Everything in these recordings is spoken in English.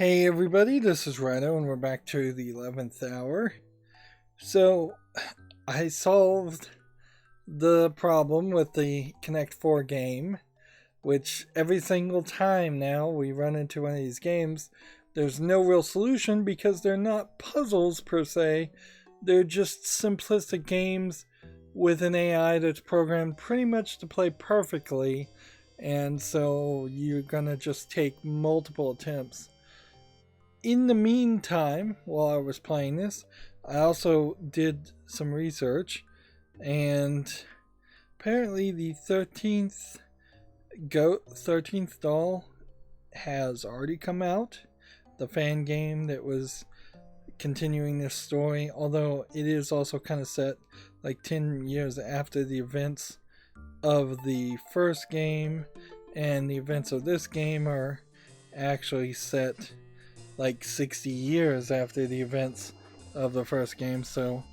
Hey everybody, this is Rydo and we're back to the 11th hour. So, I solved the problem with the Connect 4 game, which every single time now we run into one of these games, there's no real solution because they're not puzzles per se, they're just simplistic games with an AI that's programmed pretty much to play perfectly, and so you're gonna just take multiple attempts. In the meantime, while I was playing this, I also did some research, and apparently the 13th doll has already come out. The fan game that was continuing this story, although it is also kind of set like 10 years after the events of the first game, and the events of this game are actually set like 60 years after the events of the first game, so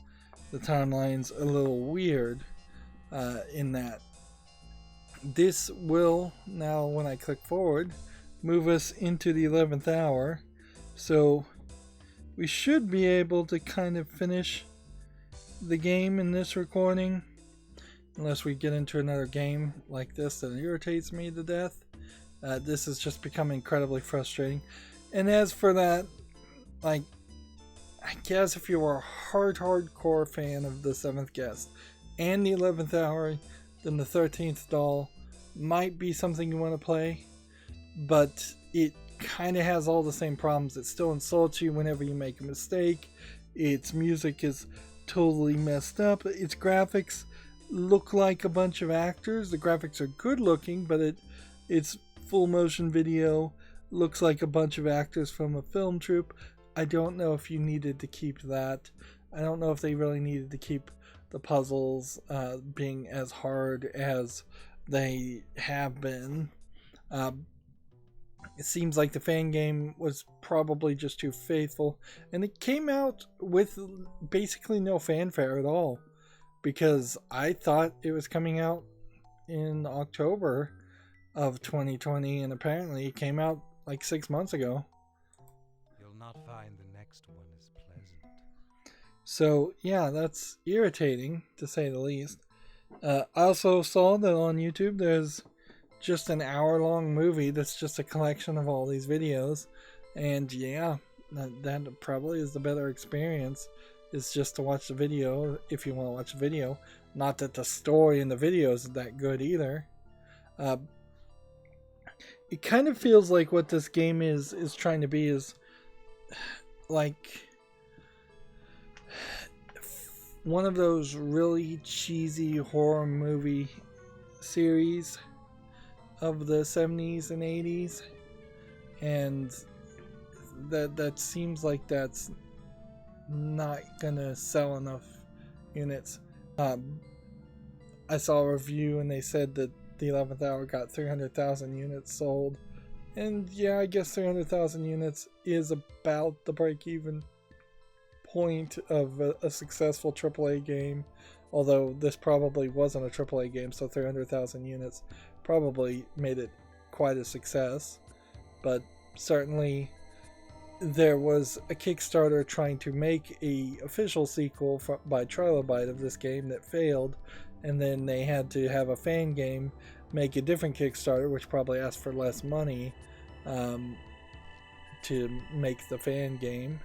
the timeline's a little weird in that. This will now, when I click forward, move us into the 11th hour, so we should be able to kind of finish the game in this recording, unless we get into another game like this that irritates me to death. This has just become incredibly frustrating. And as for that, like, I guess if you were a hardcore fan of the 7th Guest and the 11th Hour, then the 13th Doll might be something you want to play, but it kind of has all the same problems. It still insults you whenever you make a mistake. Its music is totally messed up. Its graphics look like a bunch of actors. The graphics are good looking, but it's full motion video. Looks like a bunch of actors from a film troupe. I don't know if you needed to keep that. I don't know if they really needed to keep the puzzles being as hard as they have been. It seems like the fan game was probably just too faithful, and it came out with basically no fanfare at all, because I thought it was coming out in October of 2020, and apparently it came out like 6 months ago. You'll not find the next one as pleasant. So yeah, that's irritating to say the least. I also saw that on YouTube there's just an hour-long movie that's just a collection of all these videos, and yeah, that probably is the better experience, is just to watch the video if you want to watch the video. Not that the story in the video is that good either. It kind of feels like what this game is trying to be is like one of those really cheesy horror movie series of the 70s and 80s, and that seems like that's not gonna sell enough units. I saw a review and they said that the 11th hour got 300,000 units sold, and yeah, I guess 300,000 units is about the break-even point of a successful AAA game, although this probably wasn't a AAA game, so 300,000 units probably made it quite a success. But certainly there was a Kickstarter trying to make a official sequel by Trilobyte of this game that failed, and then they had to have a fan game make a different Kickstarter, which probably asked for less money to make the fan game.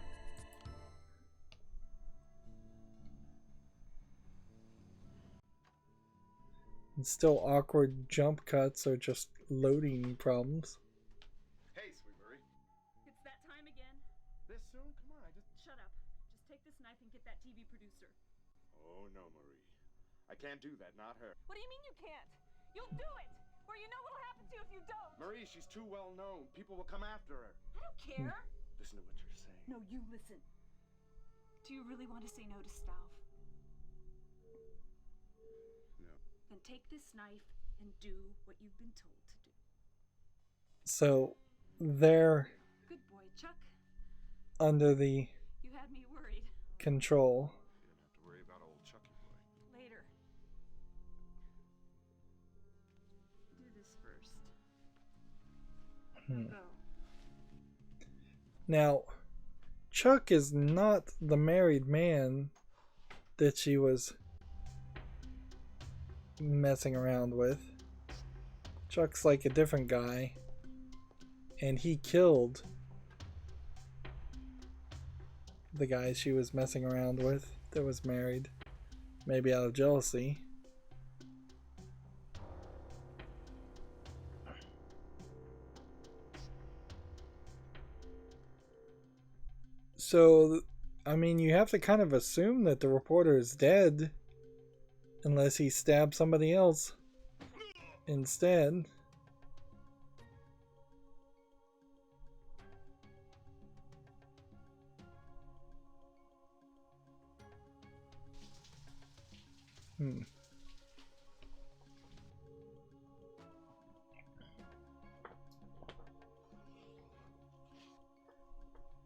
And still awkward jump cuts or just loading problems. Hey, sweet Marie. It's that time again. This soon? Come on, I just... Shut up. Just take this knife and get that TV producer. Oh, no, Marie. I can't do that, not her. What do you mean you can't? You'll do it! Or you know what'll happen to you if you don't! Marie, she's too well known. People will come after her. I don't care! Listen to what you're saying. No, you listen. Do you really want to say no to Stauf? No. Then take this knife and do what you've been told to do. So they're Good boy, Chuck. under the You had me worried. control. You don't have to worry about old Chucky boy. Later. Do this first. Go. Now, Chuck is not the married man that she was messing around with. Chuck's like a different guy, and he killed the guy she was messing around with that was married, maybe out of jealousy. So, I mean, you have to kind of assume that the reporter is dead, unless he stabbed somebody else instead.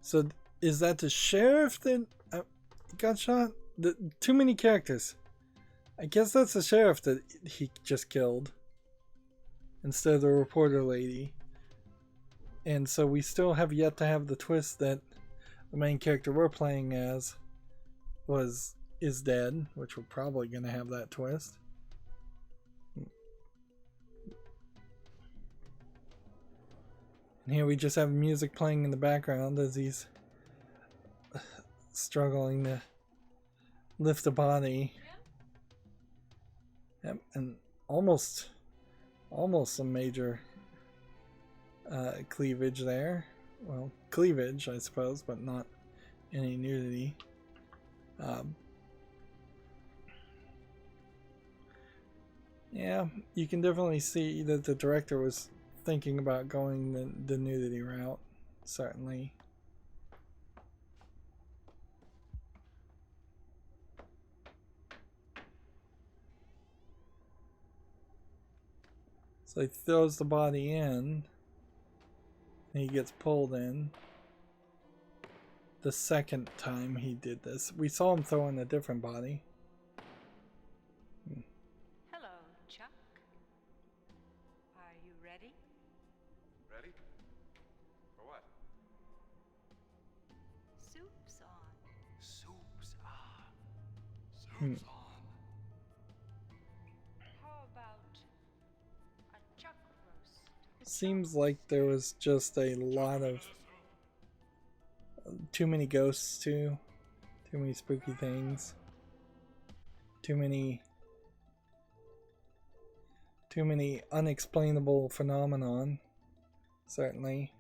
So, is that the sheriff that got shot? Too many characters. I guess that's the sheriff that he just killed instead of the reporter lady. And so we still have yet to have the twist that the main character we're playing as is dead, which we're probably going to have that twist. And here we just have music playing in the background as he's struggling to lift a body. Yep, and almost some major cleavage there. Well, cleavage, I suppose, but not any nudity. Yeah, you can definitely see that the director was thinking about going the nudity route, certainly. So he throws the body in, and he gets pulled in. The second time he did this, we saw him throw in a different body. Hello, Chuck. Are you ready? Ready? For what? Soup's on. Soup's on. Soup's on. How about a chuck roast? Seems like there was just a lot of too many ghosts too many spooky things, too many unexplainable phenomenon, certainly,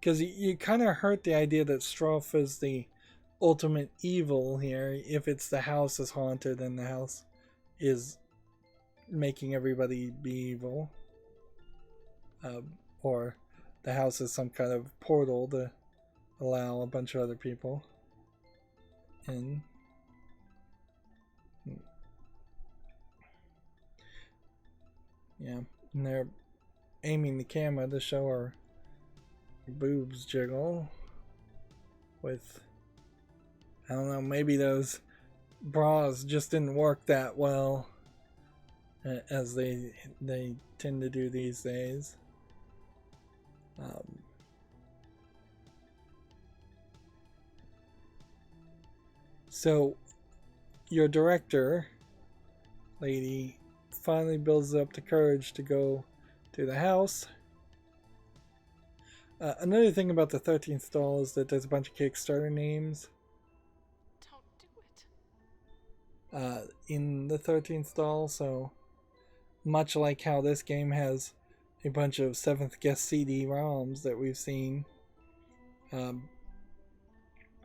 because you kind of hurt the idea that Stauf is the ultimate evil here. If it's the house is haunted and the house is making everybody be evil, or the house is some kind of portal to allow a bunch of other people in. Yeah, and they're aiming the camera to show her boobs jiggle with, I don't know, maybe those bras just didn't work that well as they tend to do these days. So your director lady finally builds up the courage to go to the house. Another thing about the 13th doll is that there's a bunch of Kickstarter names. Don't do it. In the 13th doll, so much like how this game has a bunch of 7th Guest CD-ROMs that we've seen,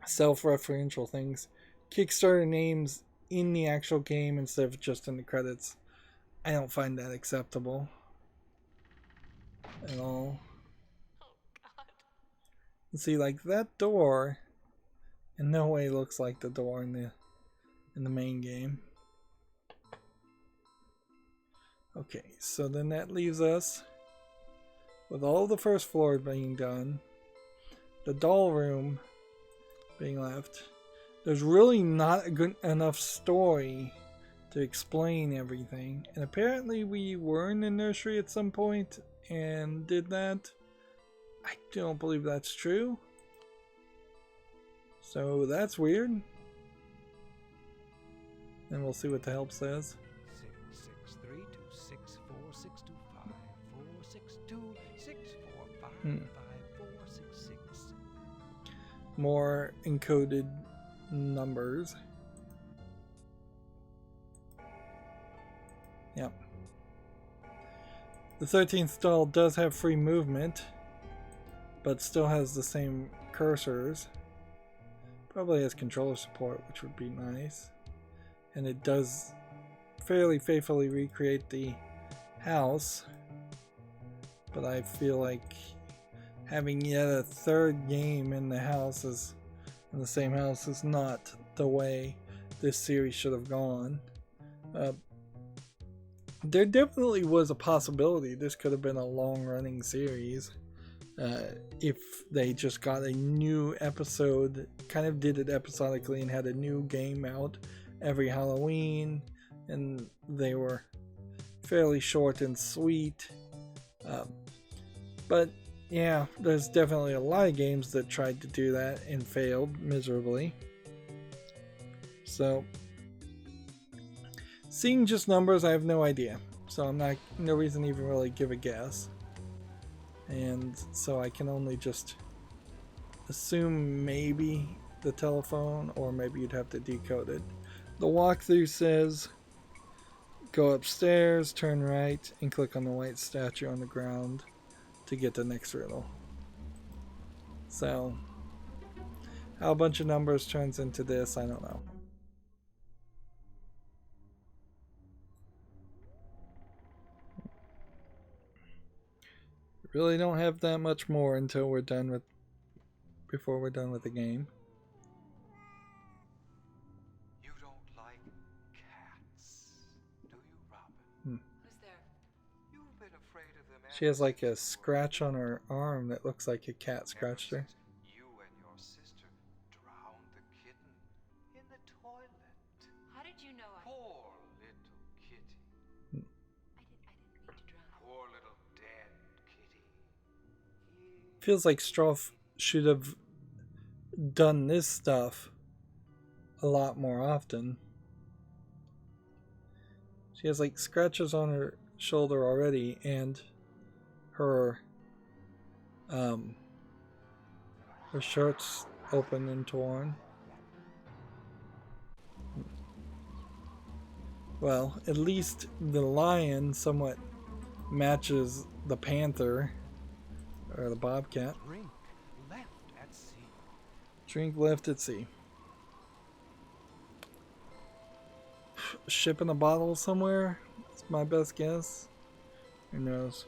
self-referential things, Kickstarter names in the actual game instead of just in the credits. I don't find that acceptable at all. Oh, God. See, like that door in no way looks like the door in the main game. Okay, so then that leaves us with all the first floor being done, the doll room being left. There's really not a good enough story to explain everything, and apparently we were in the nursery at some point and did that, I don't believe that's true. So that's weird. And we'll see what the help says. 663-264-625-462-645-5466. More encoded numbers. Yep. The 13th doll does have free movement, but still has the same cursors. Probably has controller support, which would be nice. And it does fairly faithfully recreate the house. But I feel like having yet a third game in the same house is not the way this series should have gone. There definitely was a possibility this could have been a long-running series if they just got a new episode, kind of did it episodically and had a new game out every Halloween, and they were fairly short and sweet. But yeah, there's definitely a lot of games that tried to do that and failed miserably. So seeing just numbers, I have no idea. So no reason to even really give a guess. And so I can only just assume maybe the telephone, or maybe you'd have to decode it. The walkthrough says go upstairs, turn right, and click on the white statue on the ground to get the next riddle. So how a bunch of numbers turns into this, I don't know. Really don't have that much more until before we're done with the game. You don't like cats, do you, Robin? Who's there? You've been afraid of them. She has like a scratch on her arm that looks like a cat scratched her. You and your sister drowned the kitten in the toilet. How did you know Poor little kitty. I didn't mean to drown. Poor little dead kitty. Feels like Stauf should have done this stuff a lot more often. She has like scratches on her shoulder already, and her shirt's open and torn. Well, at least the lion somewhat matches the panther or the bobcat. Drink left at sea. Drink left at sea. Ship in a bottle somewhere? That's my best guess. Who knows?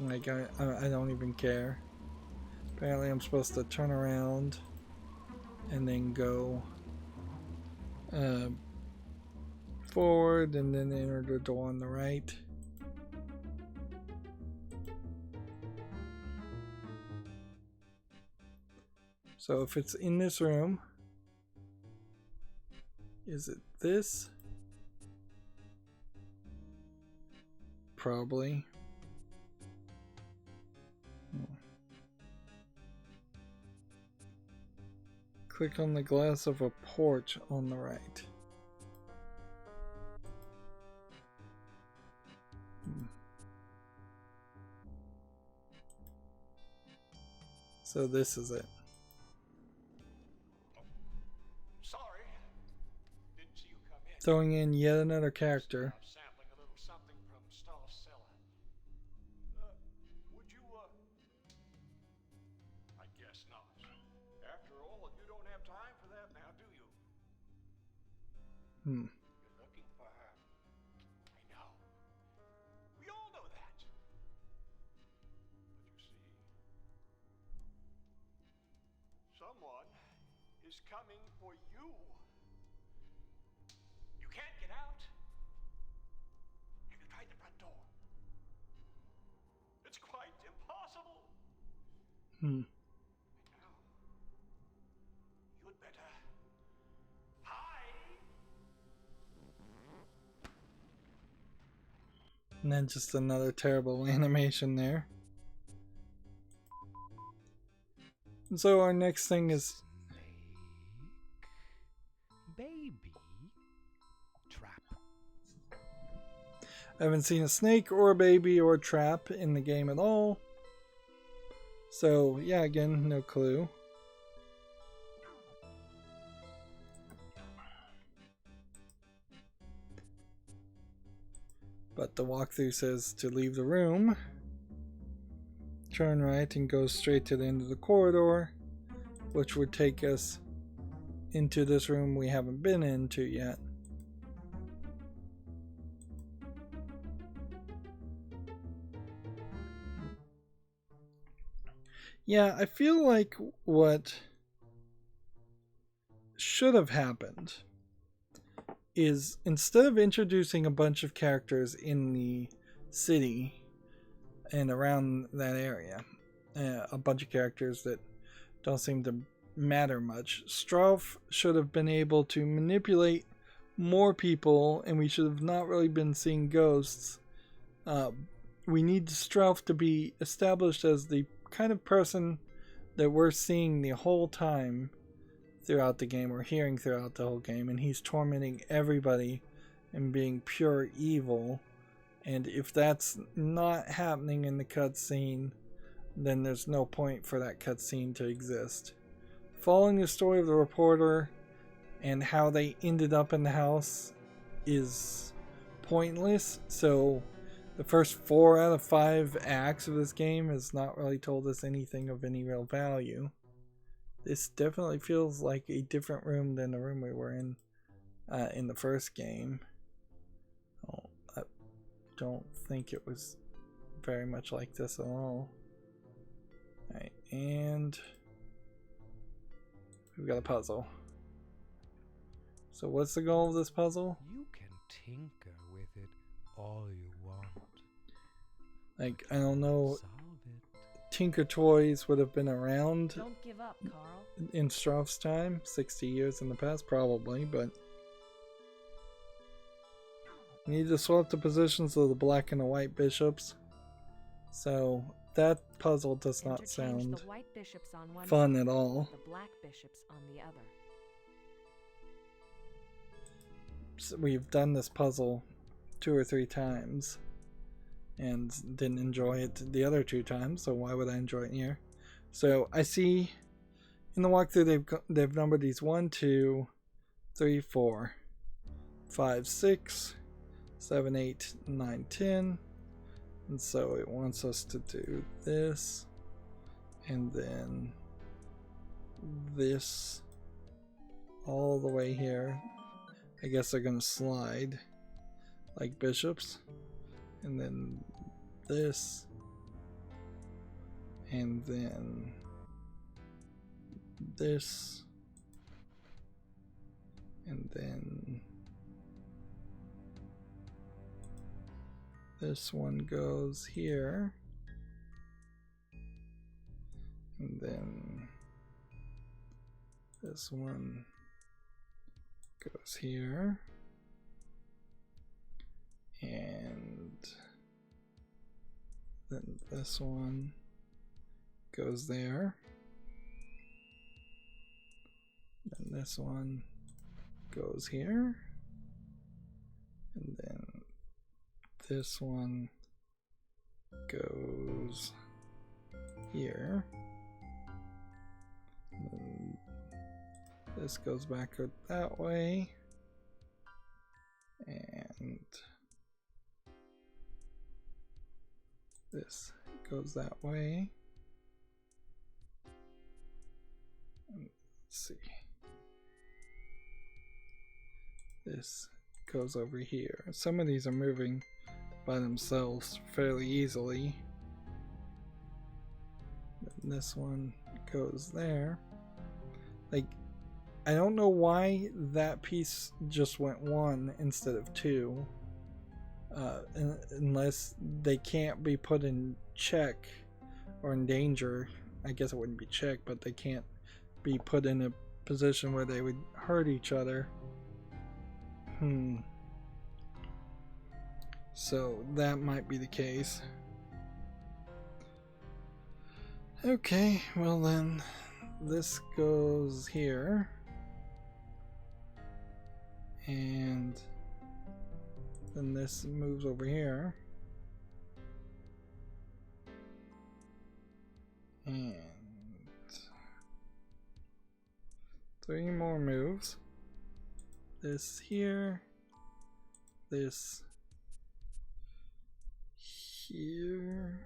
Like, I don't even care. Apparently I'm supposed to turn around and then go forward and then enter the door on the right. So if it's in this room, is it this? Probably. Click on the glass of a porch on the right. So this is it. Sorry. Didn't see you come in. Throwing in yet another character. Sampling a little something from Stauf's cellar. Would you, I guess not. After all, you don't have time for that now, do you? You're looking for her. I know. We all know that. But you see, someone is coming for you. You can't get out. Have you tried the front door? It's quite impossible. Now, you'd better hide. And then just another terrible animation there. And so our next thing is Baby trap. I haven't seen a snake or a baby or a trap in the game at all. So yeah, again, no clue. But the walkthrough says to leave the room, turn right and go straight to the end of the corridor, which would take us into this room we haven't been into yet. Yeah, I feel like what should have happened is instead of introducing a bunch of characters in the city and around that area, a bunch of characters that don't seem to matter much, Stauf should have been able to manipulate more people, and we should have not really been seeing ghosts. We need Stauf to be established as the kind of person that we're seeing the whole time throughout the game, or hearing throughout the whole game, and he's tormenting everybody and being pure evil. And if that's not happening in the cutscene, then there's no point for that cutscene to exist. Following the story of the reporter and how they ended up in the house is pointless, so the first 4 out of 5 acts of this game has not really told us anything of any real value. This definitely feels like a different room than the room we were in the first game. Oh, I don't think it was very much like this at all. Alright, and we've got a puzzle. So what's the goal of this puzzle? You can tinker with it all you want. Like, I don't know, Solve it. Tinker Toys would have been around Don't give up, Carl. in Stauf's time, 60 years in the past, probably, but you need to swap the positions of the black and the white bishops. So that puzzle does not Interchange sound the white bishops on one fun side, at all. the black bishops on the other. So we've done this puzzle 2 or 3 times and didn't enjoy it the other 2 times, so why would I enjoy it here? So I see in the walkthrough they've numbered these 1, 2, 3, 4, 5, 6, 7, 8, 9, 10, and so it wants us to do this and then this all the way here. I guess they're gonna slide like bishops, and then this, and then this, and then this one goes here, and then this one goes here, and then this one goes there, then this one goes here, and then this one goes here, and then this goes back that way, and this goes that way. And let's see. This goes over here. Some of these are moving by themselves fairly easily. And this one goes there. Like, I don't know why that piece just went 1 instead of 2. Unless they can't be put in check or in danger. I guess it wouldn't be check, but they can't be put in a position where they would hurt each other. So that might be the case. Okay, well then, this goes here. And then this moves over here. And 3 more moves. This here. This here.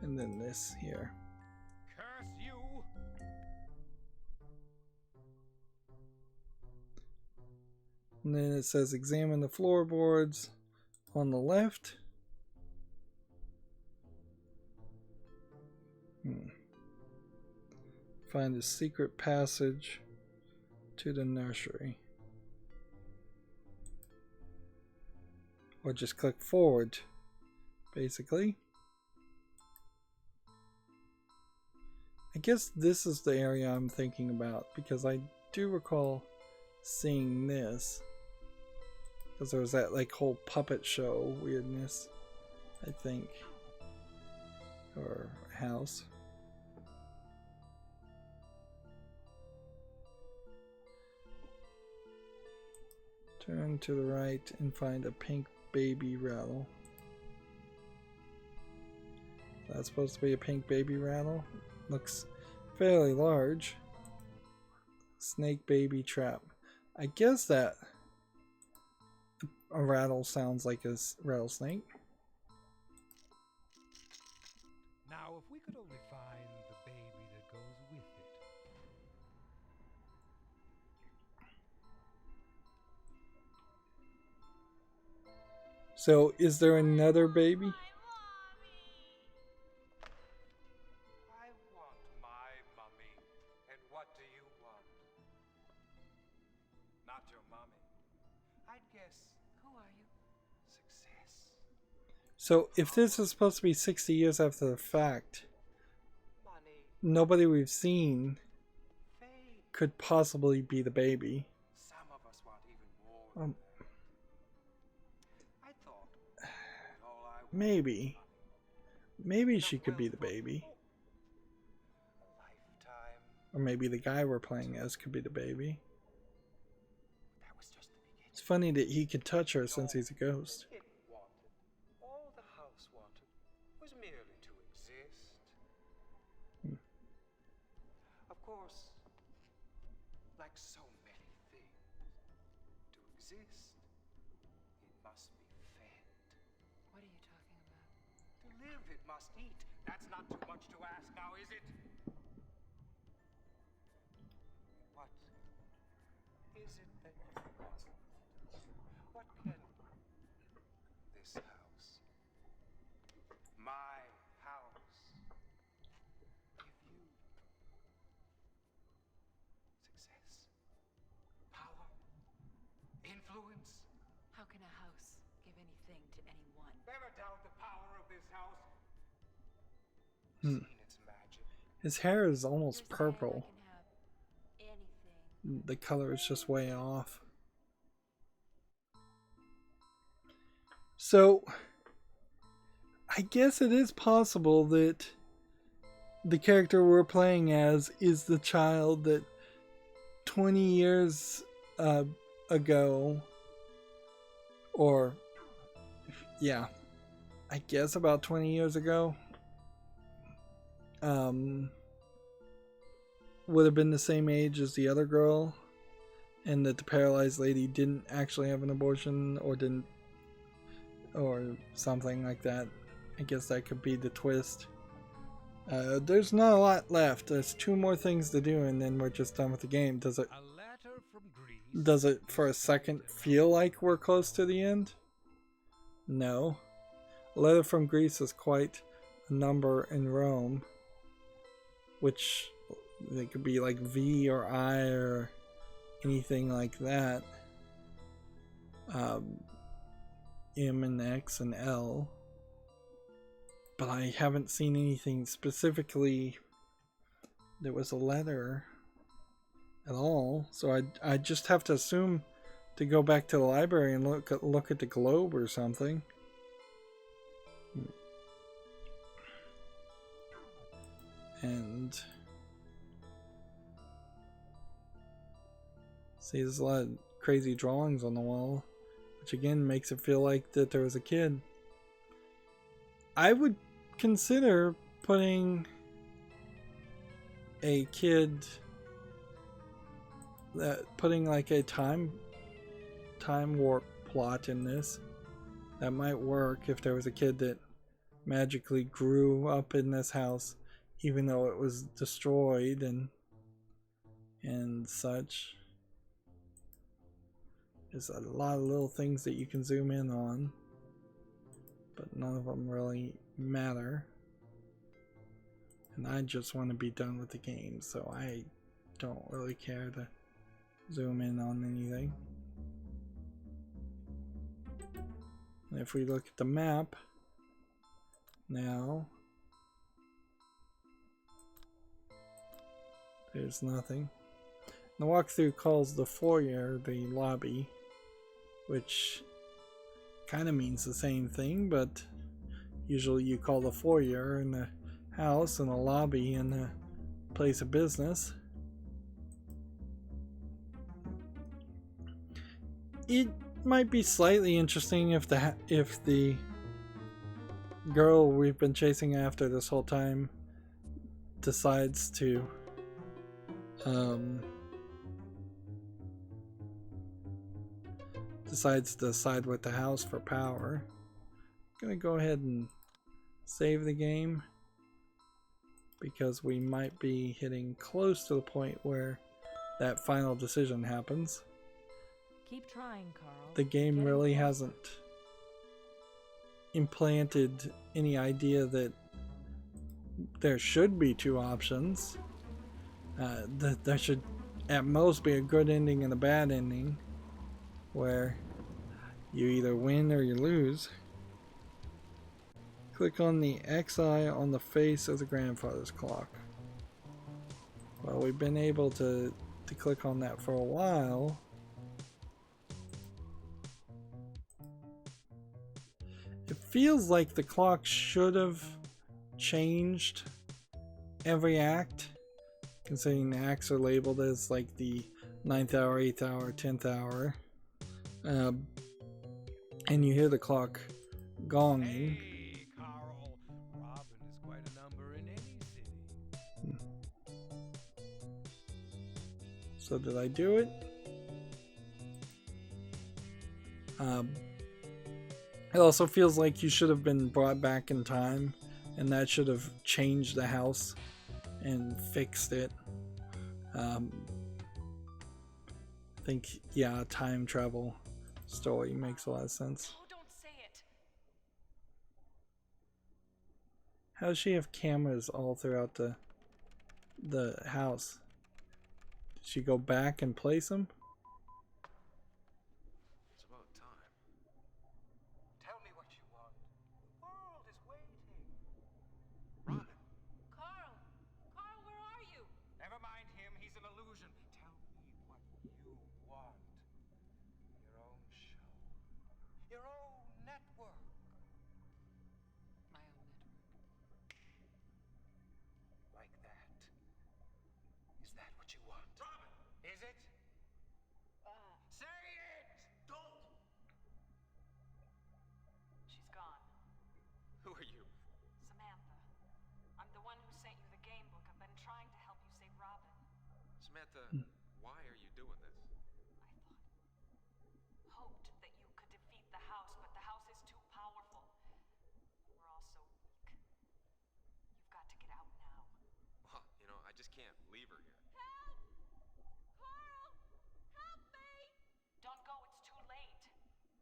And then this here. Curse you! And then it says examine the floorboards on the left. Find a secret passage to the nursery. Or just click forward, basically. I guess this is the area I'm thinking about, because I do recall seeing this. Because there was that like whole puppet show weirdness, I think. Or house. Turn to the right and find a pink baby rattle. That's supposed to be a pink baby rattle. Looks fairly large. Snake baby trap. I guess that a rattle sounds like a rattlesnake. Now, if we could only find the baby that goes with it. So, is there another baby? I want my mummy. And what do you want? Not your mummy. I'd guess. Who are you? Success. So, if this is supposed to be 60 years after the fact, Money. nobody we've seen Fame. could possibly be the baby. Some of us want even more. I thought all I wanted Maybe. Maybe she could be the baby. a lifetime. Or maybe the guy we're playing as could be the baby. That was just the beginning. It's funny that he could touch her since he's a ghost. It wanted. All the house wanted was merely to exist. Of course, like so many things, to exist, it must be fed. What are you talking about? To live, it must eat. That's not too much to ask now, is it? What is it that you want? What can this house, my house, give you? Success? Power? Influence? How can a house give anything to anyone? Never doubt the power of this house. Hmm. Seen its magic. His hair is almost You're saying I purple. can have anything. The color is just way off. So, I guess it is possible that the character we're playing as is the child that 20 years ago, or yeah, I guess about 20 years ago, would have been the same age as the other girl, and that the paralyzed lady didn't actually have an abortion, or didn't, or something like that. I guess that could be the twist. There's not a lot left. There's 2 more things to do, and then we're just done with the game. Does it A letter from Greece. Does it for a second feel like we're close to the end? No. A letter from Greece is quite a number in Rome, which they could be like V or I or anything like that. M and X and L. But I haven't seen anything specifically that was a letter at all, so I just have to assume to go back to the library and look at the globe or something. And see, there's a lot of crazy drawings on the wall, which again makes it feel like that there was a kid. I would consider putting a kid, putting like a time warp plot in this. That might work if there was a kid that magically grew up in this house even though it was destroyed and such. There's a lot of little things that you can zoom in on, but none of them really matter. And I just want to be done with the game, so I don't really care to zoom in on anything. And if we look at the map now, there's nothing. The walkthrough calls the foyer the lobby, which kind of means the same thing, but usually you call the foyer in the house and the lobby in the place of business. It might be slightly interesting if the girl we've been chasing after this whole time decides to side with the house for power. I'm gonna go ahead and save the game because we might be hitting close to the point where that final decision happens. Keep trying, Carl. The game really hasn't implanted any idea that there should be two options. That there should at most be a good ending and a bad ending, where you either win or you lose. Click on the X eye on the face of the grandfather's clock. Well, we've been able to click on that for a while. It feels like the clock should have changed every act, considering the acts are labeled as like the 9th hour, 8th hour, 10th hour. And you hear the clock gonging. Hey, Carl. Robin is quite a number in any city. So did I do it? It also feels like you should have been brought back in time, and that should have changed the house and fixed it. I think, yeah, time travel story makes a lot of sense. Oh, don't say it. How does she have cameras all throughout the house? Did she go back and place them? It's about time. Tell me what you want. The world is waiting. Robin, Carl! Carl, where are you? Never mind him. He's an illusion. Tell me what you want. Your own show. Your own network. My own network. Like that. Is that what you want? Robin! Is it? Say it! Don't! She's gone. who are you? Samantha. I'm the one who sent you the game book. I've been trying to help you save Robin. Samantha, why are you doing this? Hoped that you could defeat the house, but the house is too powerful. We're all so weak. You've got to get out now. Well, I just can't leave her here. Help! Carl! Help me! Don't go, it's too late.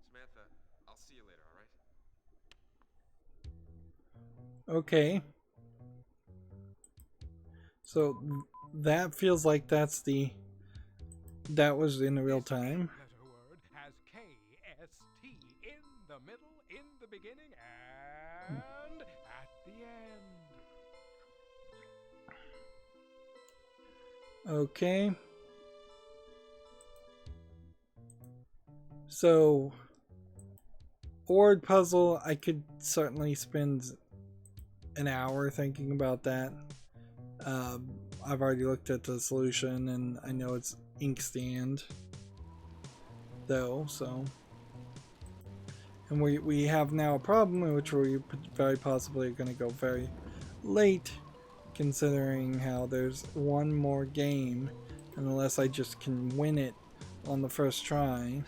Samantha, I'll see you later, all right? Okay. So that feels like that was in real time. Letter word has KST in the middle, in the beginning, and at the end. Okay. So, a word puzzle, I could certainly spend an hour thinking about that. I've already looked at the solution and I know it's inkstand though, so. And we have now a problem in which we very possibly are going to go very late, considering how there's one more game, and unless I just can win it on the first try.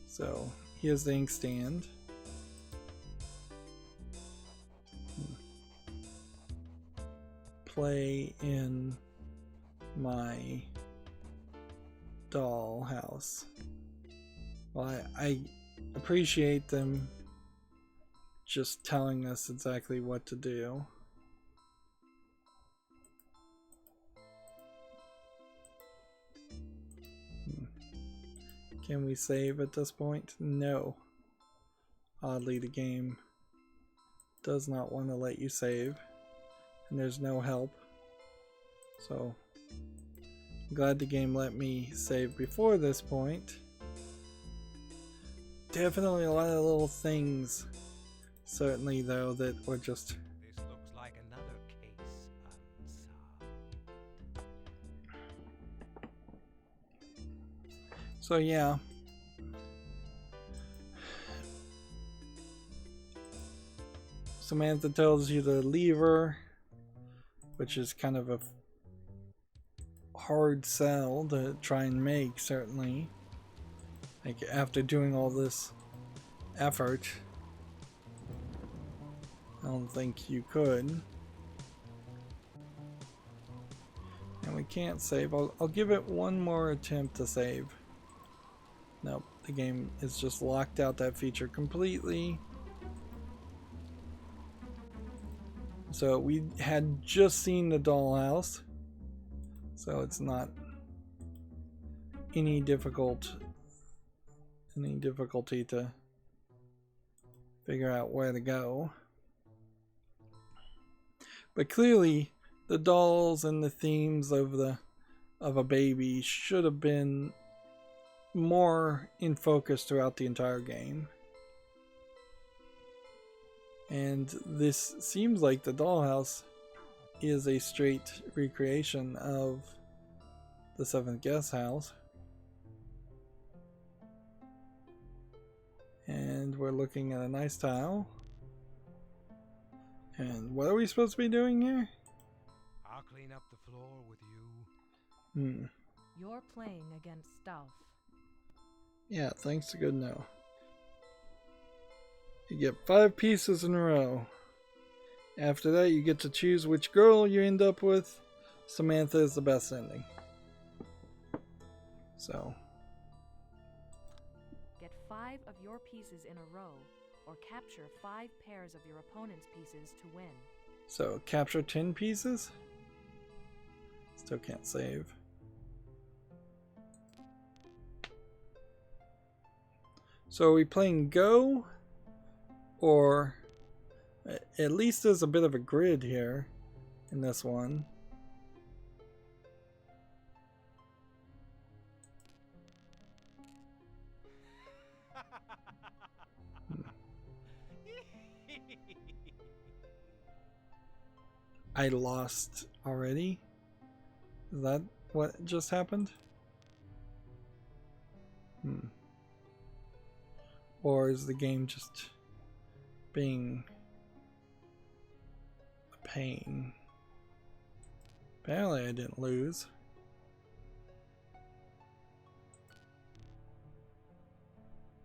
So here's the inkstand. Play in my doll house. Well, I appreciate them just telling us exactly what to do. Can we save at this point? No. Oddly, the game does not want to let you save, and there's no help. So, I'm glad the game let me save before this point. Definitely a lot of little things, certainly though, that were just... This looks like another case unsolved. So yeah. Samantha tells you to leave her, which is kind of a hard sell to try and make, certainly. Like, after doing all this effort, I don't think you could. And we can't save. I'll give it one more attempt to save. Nope, the game is just locked out that feature completely. So we had just seen the dollhouse, so it's not any difficulty to figure out where to go. But clearly the dolls and the themes of a baby should have been more in focus throughout the entire game. And this seems like the dollhouse is a straight recreation of the Seventh Guest House. And we're looking at a nice tile. And what are we supposed to be doing here? I'll clean up the floor with you. You're playing against Stauf. Yeah, thanks to good know. You get 5 pieces in a row. After that, you get to choose which girl you end up with. Samantha is the best ending. So. Get 5 of your pieces in a row, or capture 5 pairs of your opponent's pieces to win. So, capture 10 pieces? Still can't save. So, are we playing Go? Or at least there's a bit of a grid here in this one. I lost already? Is that what just happened? Or is the game just being a pain? Apparently I didn't lose.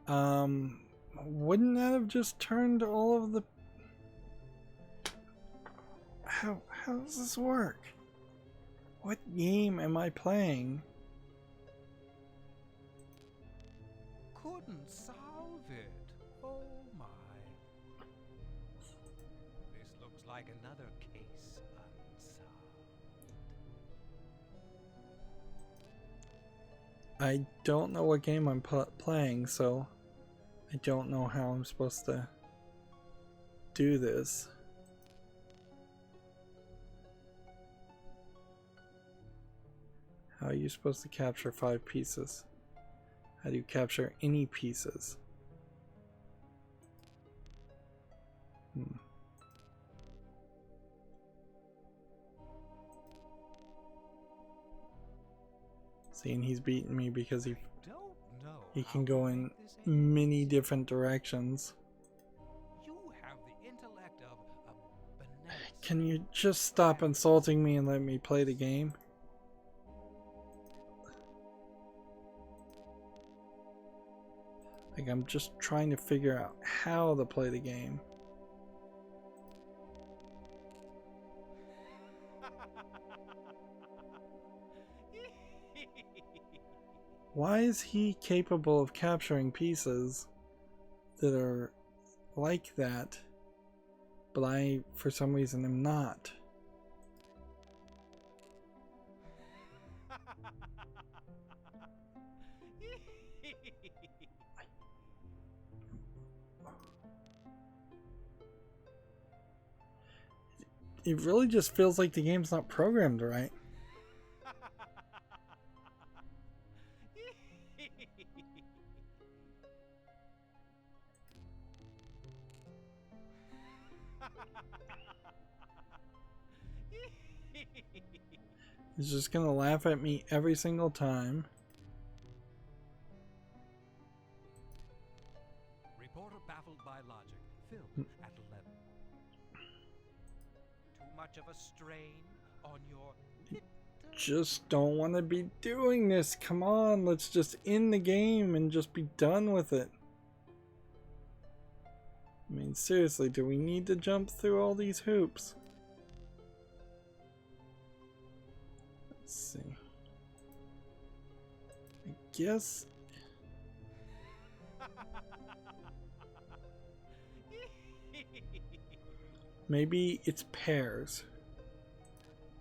Wouldn't that have just turned all of the... How does this work? What game am I playing? Couldn't solve it. Oh my. This looks like another case unsolved. I don't know what game I'm playing, so I don't know how I'm supposed to do this. How are you supposed to capture 5 pieces? How do you capture any pieces? See, and he's beating me because he can go in many different directions. You have the intellect of a banana. Can you just stop insulting me and let me play the game? Like, I'm just trying to figure out how to play the game. Why is he capable of capturing pieces that are like that, but I, for some reason, am not? It really just feels like the game's not programmed right. He's just gonna laugh at me every single time. Reporter baffled by logic. Film at 11. Too much of a strain on your Just don't want to be doing this. Come on, let's just end the game and just be done with it. I mean, seriously, do we need to jump through all these hoops? Let's see. I guess... maybe it's pairs.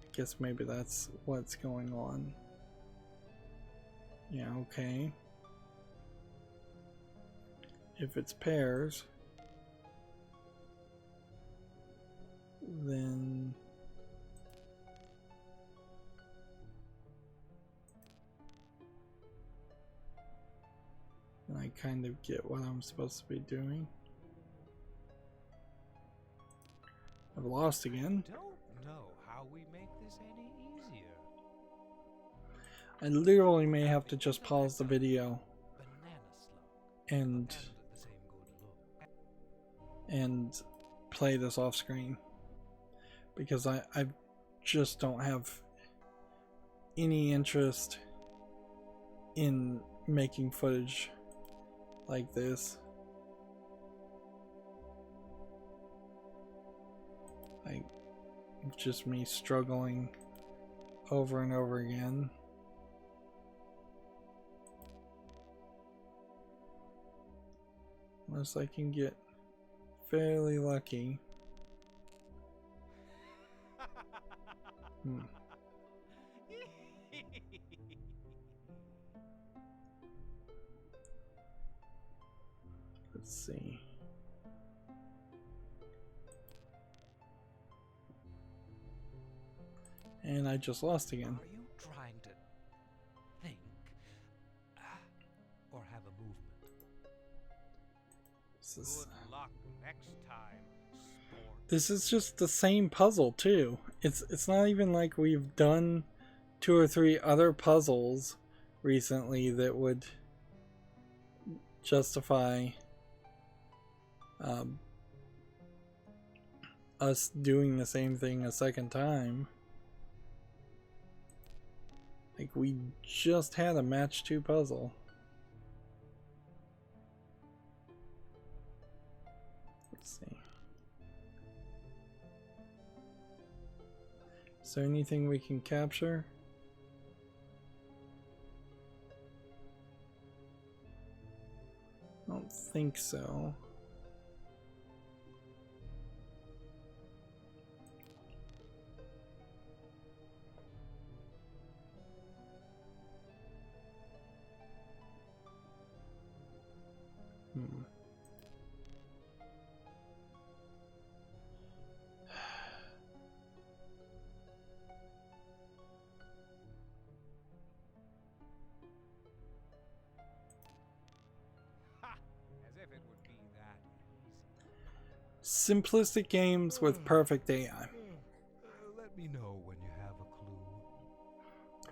I guess maybe that's what's going on. Yeah, okay. If it's pairs, then I kind of get what I'm supposed to be doing. I've lost again. Don't know how we make this any easier. I literally may have to just pause the video Banana slug. and The same good look. play this off screen, because I just don't have any interest in making footage like this. Like, just me struggling over and over again. Unless I can get fairly lucky. Let's see. And I just lost again. Are you trying to think or have a movement? Good luck next time, sport. This is just the same puzzle too. It's not even like we've done 2 or 3 other puzzles recently that would justify us doing the same thing a second time. Like, we just had a match 2 puzzle. Let's see. Is there anything we can capture? I don't think so. simplistic games with perfect AI. Let me know when you have a clue.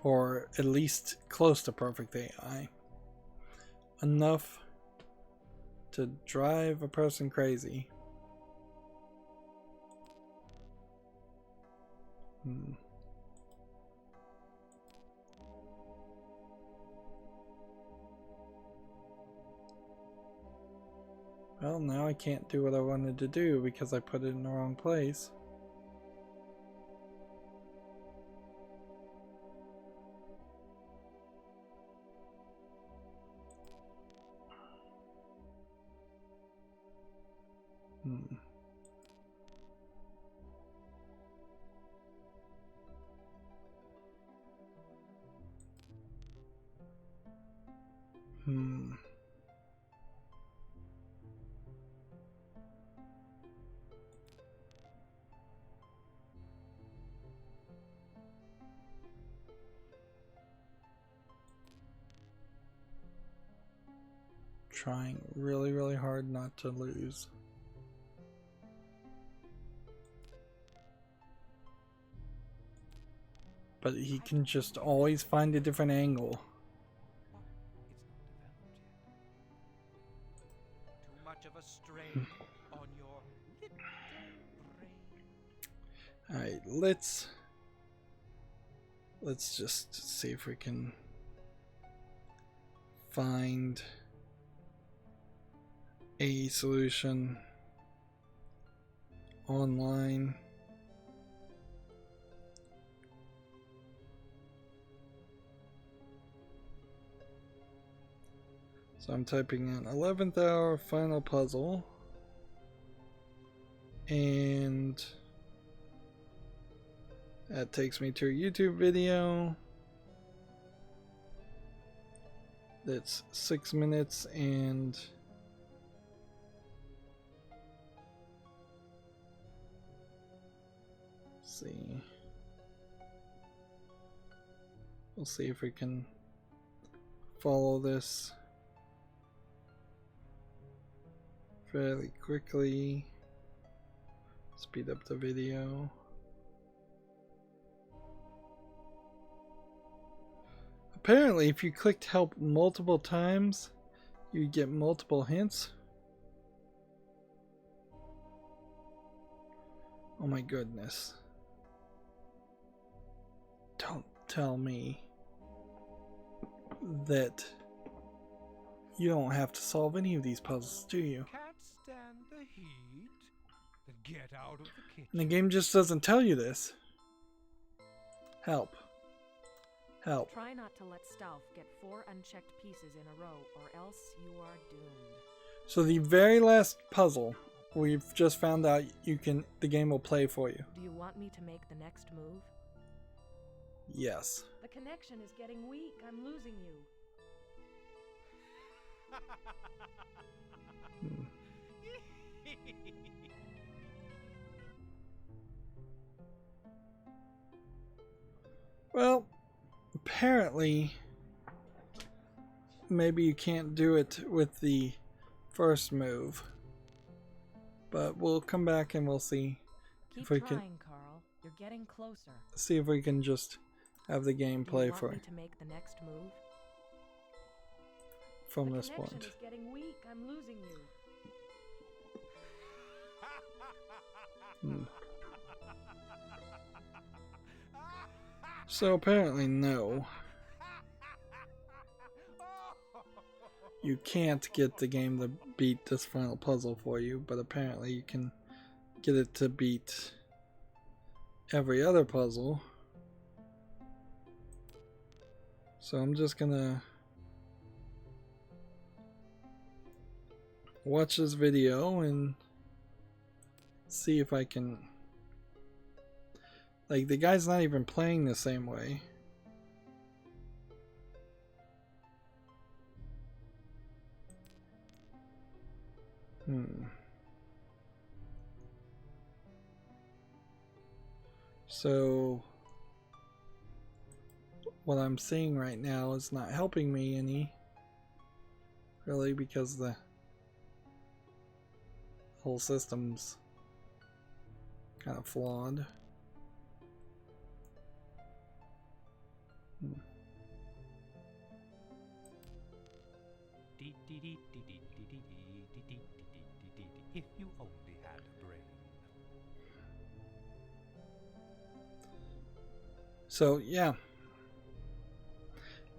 Or at least close to perfect AI. Enough to drive a person crazy. Well, now I can't do what I wanted to do because I put it in the wrong place. Trying really, really hard not to lose. But he can just always find a different angle. Too much of a strain on your little brain. Alright, let's just see if we can find a solution online. So I'm typing in 11th hour final puzzle, and that takes me to a YouTube video that's 6 minutes and see. We'll see if we can follow this fairly quickly. Speed up the video. Apparently, if you clicked help multiple times, you get multiple hints. Oh my goodness. Don't tell me that you don't have to solve any of these puzzles, do you? Can't stand the heat? Then get out of the kitchen. And the game just doesn't tell you this. Help. Help. Try not to let Stauf get 4 unchecked pieces in a row, or else you are doomed. So the very last puzzle, we've just found out the game will play for you. Do you want me to make the next move? Yes. The connection is getting weak. I'm losing you. Well, apparently, maybe you can't do it with the first move. But we'll come back and we'll see Keep if we trying, can Carl. You're getting closer. see if we can just have the game Do play you want for me you to make the next move? from The this connection point. is getting weak. I'm losing you. So apparently no. You can't get the game to beat this final puzzle for you, but apparently you can get it to beat every other puzzle. So I'm just gonna watch this video and see if I can... Like, the guy's not even playing the same way. So what I'm seeing right now is not helping me any, really, because the whole system's kind of flawed. If you only had a brain. So yeah,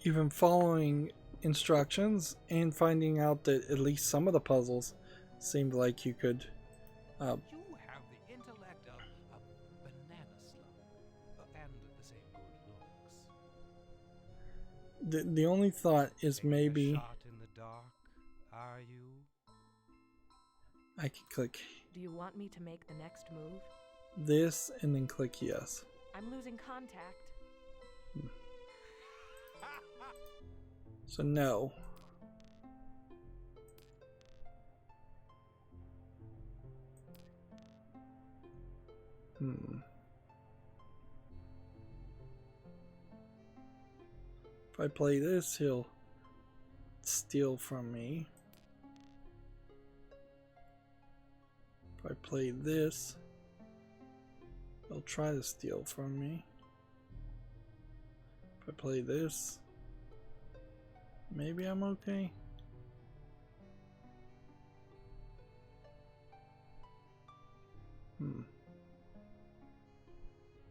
even following instructions and finding out that at least some of the puzzles seemed like you could You have the intellect of a banana slug, and the same good looks. the only thought is Taking a maybe shot in the dark, are you? I could click Do you want me to make the next move? this and then click yes. I'm losing contact. So no. If I play this, he'll steal from me. If I play this, he'll try to steal from me. If I play this, maybe I'm okay.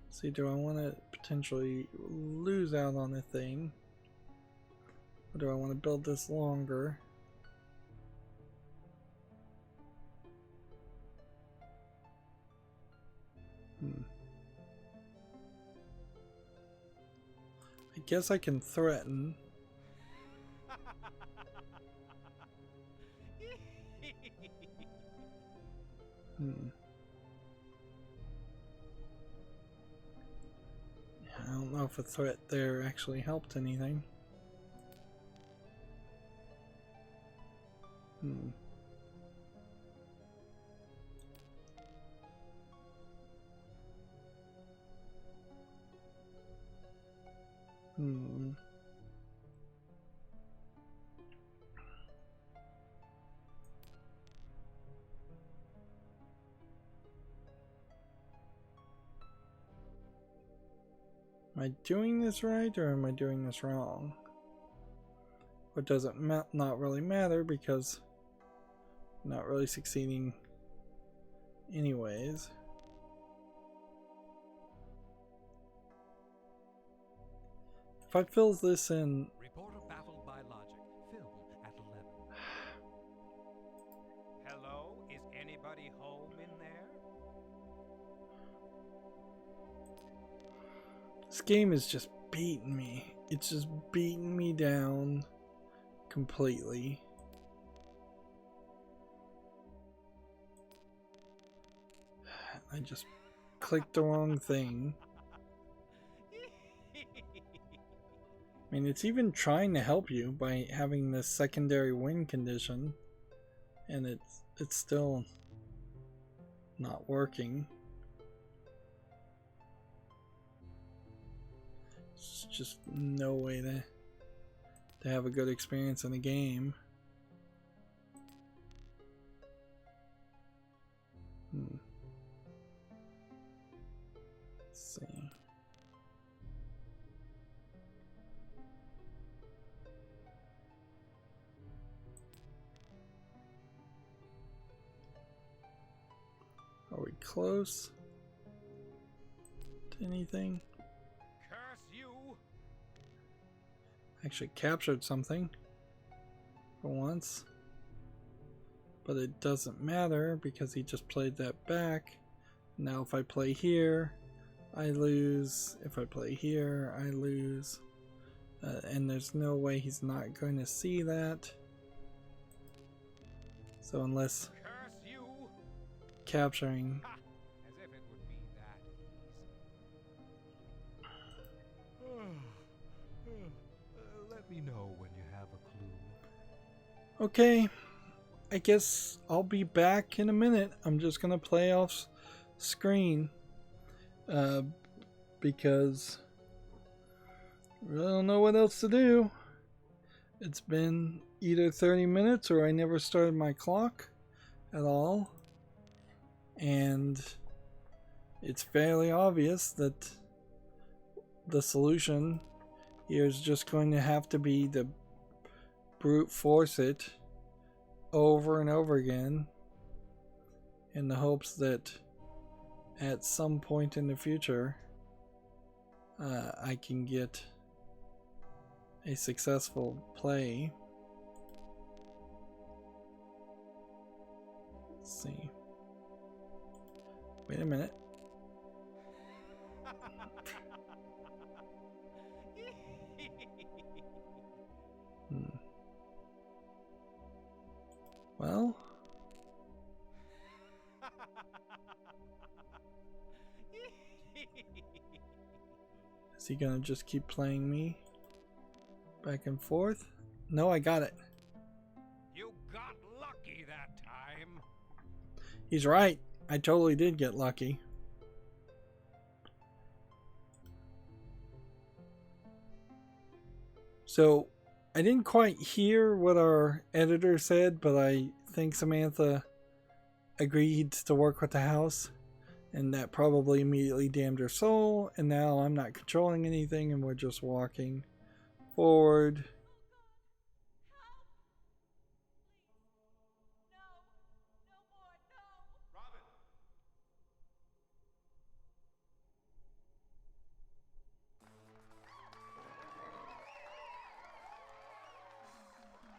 See, do I want to potentially lose out on a thing? Or do I want to build this longer? I guess I can threaten. I don't know if a threat there actually helped anything. Am I doing this right or am I doing this wrong? Or does it not really matter because I'm not really succeeding anyways? If I fill this in... Report of battle by logic. Film at 11. Hello? Is anybody home in there? This game is just beating me. It's just beating me down completely. I just clicked the wrong thing. I mean, it's even trying to help you by having this secondary win condition, and it's still not working. It's just no way to have a good experience in the game. Let's see. Are we close to anything? Curse you! Actually captured something for once, but it doesn't matter because he just played that back. Now if I play here, I lose. If I play here, I lose. And there's no way he's not going to see that. So unless Curse you! capturing... Ha! As if it would be that easy. Let me know when you have a clue. Okay, I guess I'll be back in a minute. I'm just gonna play off screen because I really don't know what else to do. It's been either 30 minutes or I never started my clock at all, and it's fairly obvious that the solution here is just going to have to be to brute force it over and over again in the hopes that at some point in the future I can get a successful play. Let's see. Wait a minute. Well, is he gonna just keep playing me back and forth? No, I got it. You got lucky that time. He's right. I totally did get lucky. So, I didn't quite hear what our editor said, but I think Samantha agreed to work with the house, and that probably immediately damned her soul, and now I'm not controlling anything and we're just walking forward.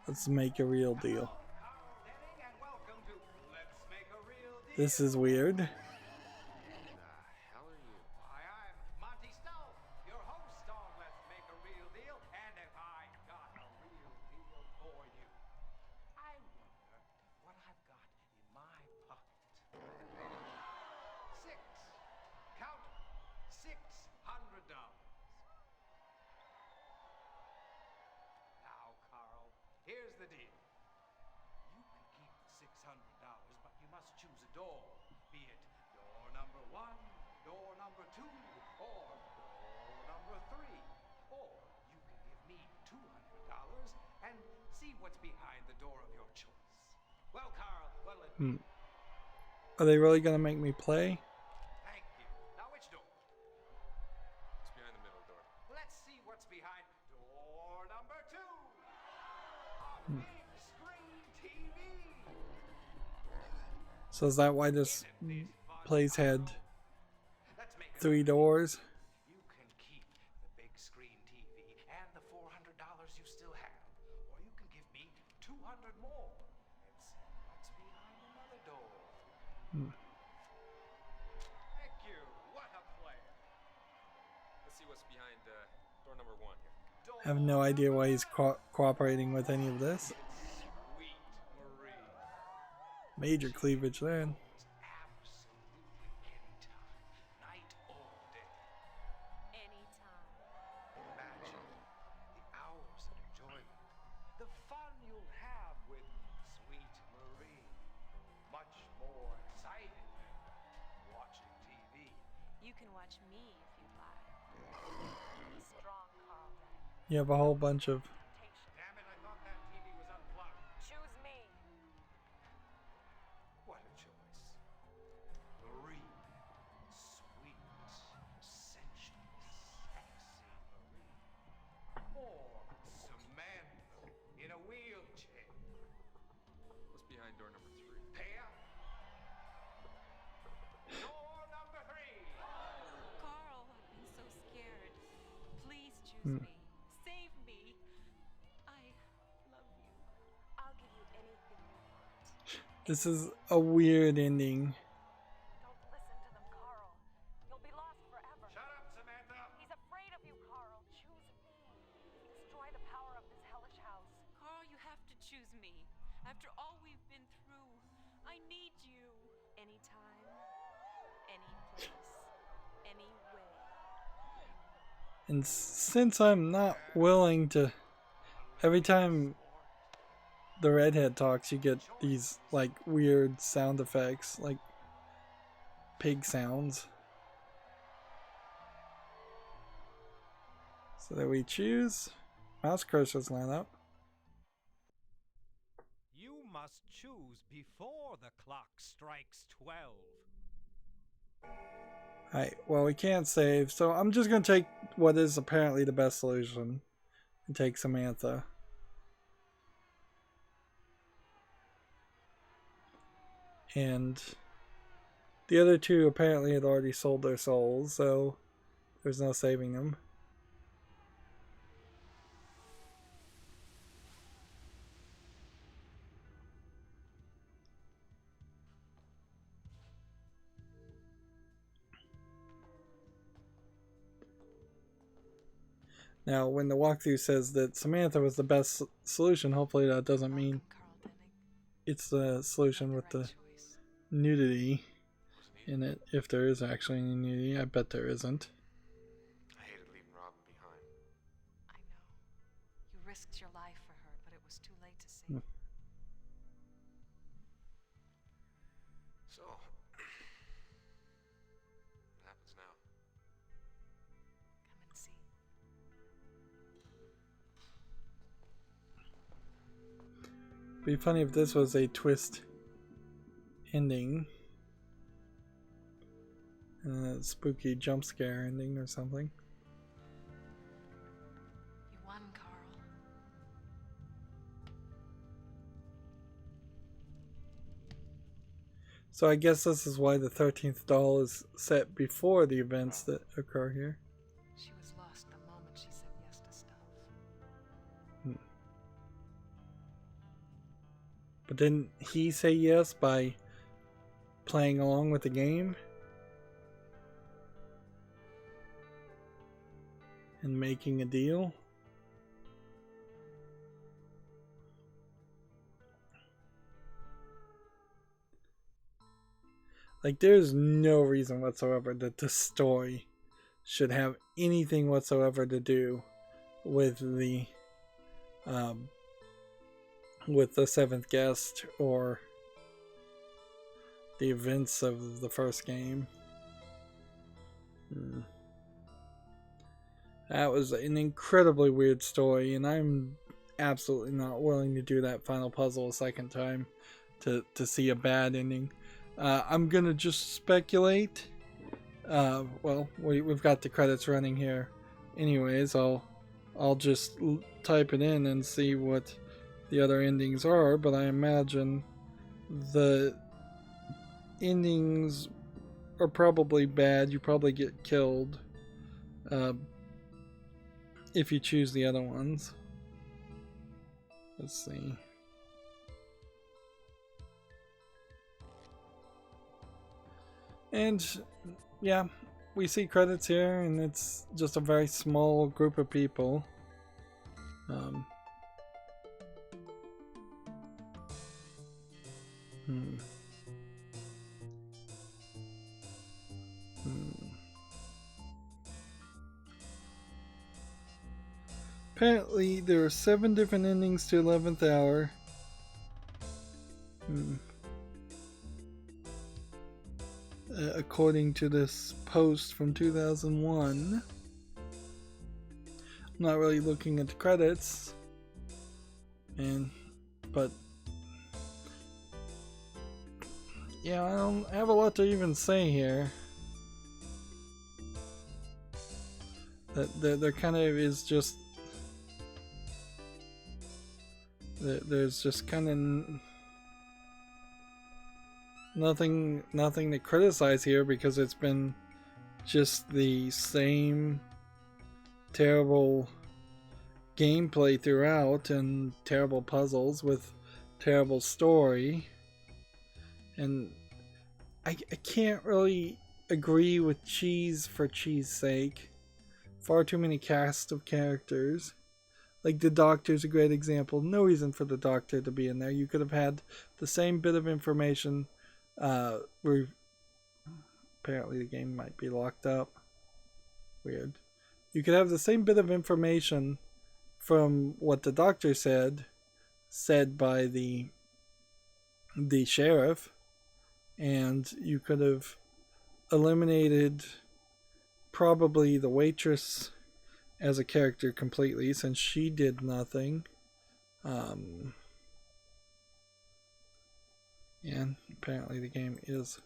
Let's make a real deal. This is weird. The hell are you? Why, I'm Monty Stauf, your host on Let's Make a Real Deal, and if I got a real deal for you, I wonder what I've got in my pocket. Count $600. Now, Carl, here's the deal. You can keep the $600, but you must choose a door. Be it door number 1, door number 2, or door number 3. Or you can give me $200 and see what's behind the door of your choice. Well, Carl, what'll it be? Are they really gonna make me play? Thank you. Now, which door? It's behind the middle door. Let's see what's behind door number 2. A big screen TV. So is that why this place had Let's make it 3 doors? You can keep the big screen TV and the $400 you still have, or you can give me 200 more and see what's behind another door. Thank you. What a player. Let's see what's behind door number 1 here. Door I have no idea why he's cooperating with any of this. Sweet Marie. Major cleavage there. Absolutely anytime, night or day. Anytime. Imagine the hours of enjoyment, the fun you'll have with Sweet Marie. Much more exciting than watching TV. You can watch me if you'd like. Strong Carl Rydo. You have a whole bunch of... Damn it, I thought that TV was unplugged. Choose me. What a choice. Marie. Sweet, sensual, sexy Marie. Or Samantha in a wheelchair. What's behind door number 3? Pay up. Door number 3. Carl, I've been so scared. Please choose me. Save me. I love you. I'll give you anything you want. This is a weird ending. Don't listen to them, Carl. You'll be lost forever. Shut up, Samantha. He's afraid of you, Carl. Choose me. Destroy the power of this hellish house. Carl, you have to choose me. After all we've been through, I need you. Anytime, any place, any way. And since I'm not willing to... Every time the redhead talks, you get these, like, weird sound effects, like pig sounds. So that we choose. Mouse cursors line up. You must choose before the clock strikes 12. Alright, well, we can't save, so I'm just going to take what is apparently the best solution and take Samantha. And the other two apparently had already sold their souls, so there's no saving them. Now, when the walkthrough says that Samantha was the best solution, hopefully that doesn't mean it's the solution with the nudity in it, if there is actually any nudity. I bet there isn't. I hated leaving Robin behind. I know. You risked your life for her, but it was too late to save her. So, what happens now? Come and see. Be funny if this was a twist ending. A spooky jump scare ending or something. You won, Carl. So I guess this is why the 13th doll is set before the events that occur here. She was lost the moment she said yes to Stauf. But didn't he say yes by playing along with the game? And making a deal? Like, there's no reason whatsoever that this story should have anything whatsoever to do with the seventh guest or the events of the first game. That was an incredibly weird story, and I'm absolutely not willing to do that final puzzle a second time to see a bad ending. I'm gonna just speculate. Well, we've got the credits running here anyways. I'll just type it in and see what the other endings are, but I imagine the endings are probably bad. You probably get killed if you choose the other ones. Let's see. And yeah, we see credits here, and it's just a very small group of people. Apparently, there are 7 different endings to 11th hour. According to this post from 2001. I'm not really looking at the credits, but yeah, I don't have a lot to even say here. There kind of is just there's just kind of nothing to criticize here, because it's been just the same terrible gameplay throughout and terrible puzzles with terrible story. And I can't really agree with cheese for cheese sake. Far too many cast of characters. Like, the Doctor's a great example. No reason for the Doctor to be in there. You could have had the same bit of information. Apparently the game might be locked up. Weird. You could have the same bit of information from what the Doctor said by the sheriff, and you could have eliminated probably the waitress as a character completely, since she did nothing. And apparently the game is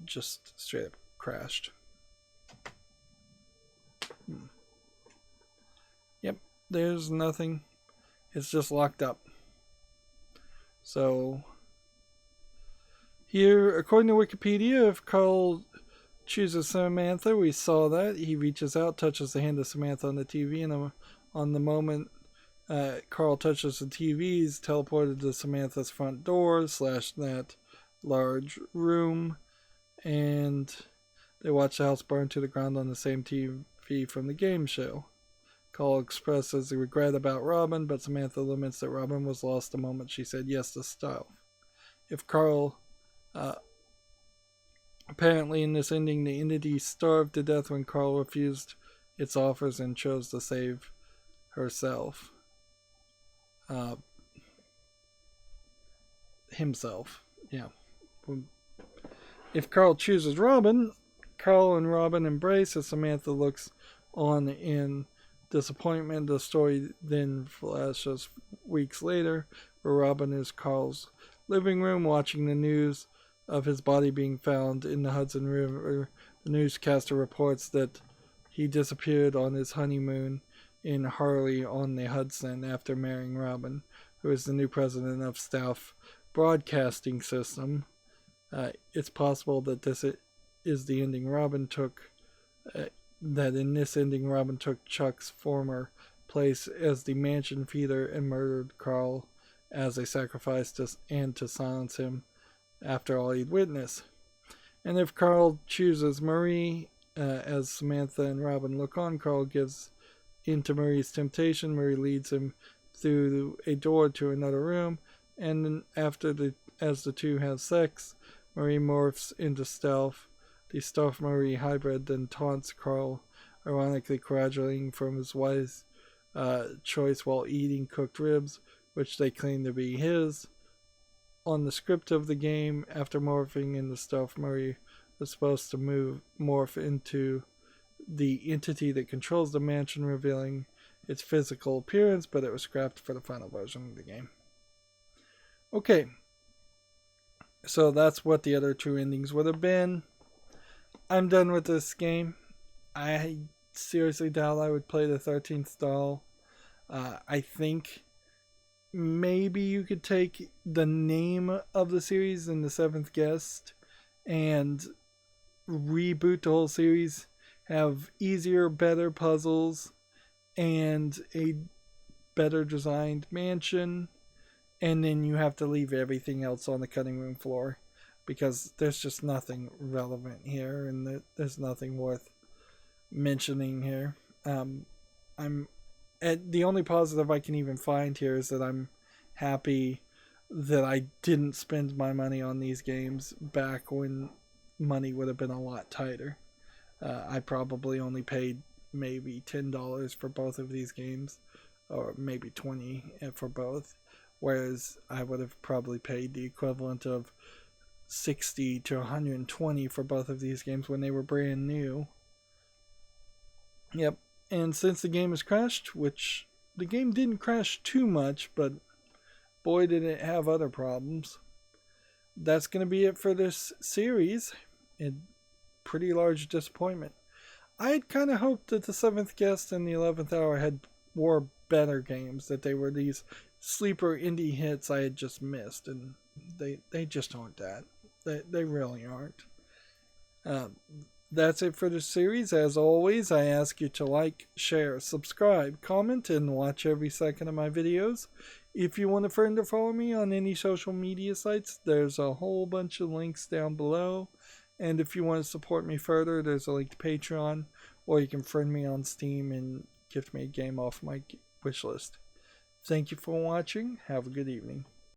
just straight up crashed. Yep, there's nothing. It's just locked up. So here, according to Wikipedia, if Carl chooses Samantha, we saw that. He reaches out, touches the hand of Samantha on the TV, and on the moment Carl touches the TV, he's teleported to Samantha's front door / that large room, and they watch the house burn to the ground on the same TV from the game show. Carl expresses regret about Robin, but Samantha laments that Robin was lost the moment she said yes to Stauf. If Carl... apparently in this ending, the entity starved to death when Carl refused its offers and chose to save herself. Himself. Yeah. If Carl chooses Robin, Carl and Robin embrace as Samantha looks on in disappointment. The story then flashes weeks later, where Robin is Carl's living room watching the news of his body being found in the Hudson River. The newscaster reports that he disappeared on his honeymoon in Harley on the Hudson after marrying Robin, who is the new president of Stauf Broadcasting System. It's possible that this is the ending Robin took. That in this ending, Robin took Chuck's former place as the mansion feeder and murdered Carl as a sacrifice to silence him after all he'd witnessed. And if Carl chooses Marie, as Samantha and Robin look on, Carl gives into Marie's temptation. Marie leads him through a door to another room, and then as the two have sex, Marie morphs into Stauf. The Stauf-Marie hybrid then taunts Carl, ironically graduating from his wife's choice while eating cooked ribs, which they claim to be his. On the script of the game, after morphing into Stauf-Marie was supposed to morph into the entity that controls the mansion, revealing its physical appearance, but it was scrapped for the final version of the game. Okay, so that's what the other two endings would have been. I'm done with this game. I seriously doubt I would play the 13th doll. I think maybe you could take the name of the series and the seventh guest and reboot the whole series, have easier, better puzzles, and a better designed mansion, and then you have to leave everything else on the cutting room floor, because there's just nothing relevant here, and there's nothing worth mentioning here. The only positive I can even find here is that I'm happy that I didn't spend my money on these games back when money would have been a lot tighter. I probably only paid maybe $10 for both of these games, or maybe $20 for both, whereas I would have probably paid the equivalent of $60 to $120 for both of these games when they were brand new. Yep, and since the game has crashed, which the game didn't crash too much, but boy did it have other problems, that's going to be it for this series. A pretty large disappointment. I had kind of hoped that the 7th Guest and the 11th Hour were better games, that they were these sleeper indie hits I had just missed, and they just aren't that. They really aren't. That's it for this series. As always, I ask you to like, share, subscribe, comment, and watch every second of my videos. If you want a friend to follow me on any social media sites, there's a whole bunch of links down below. And if you want to support me further, there's a link to Patreon, or you can friend me on Steam and gift me a game off my wish list. Thank you for watching. Have a good evening.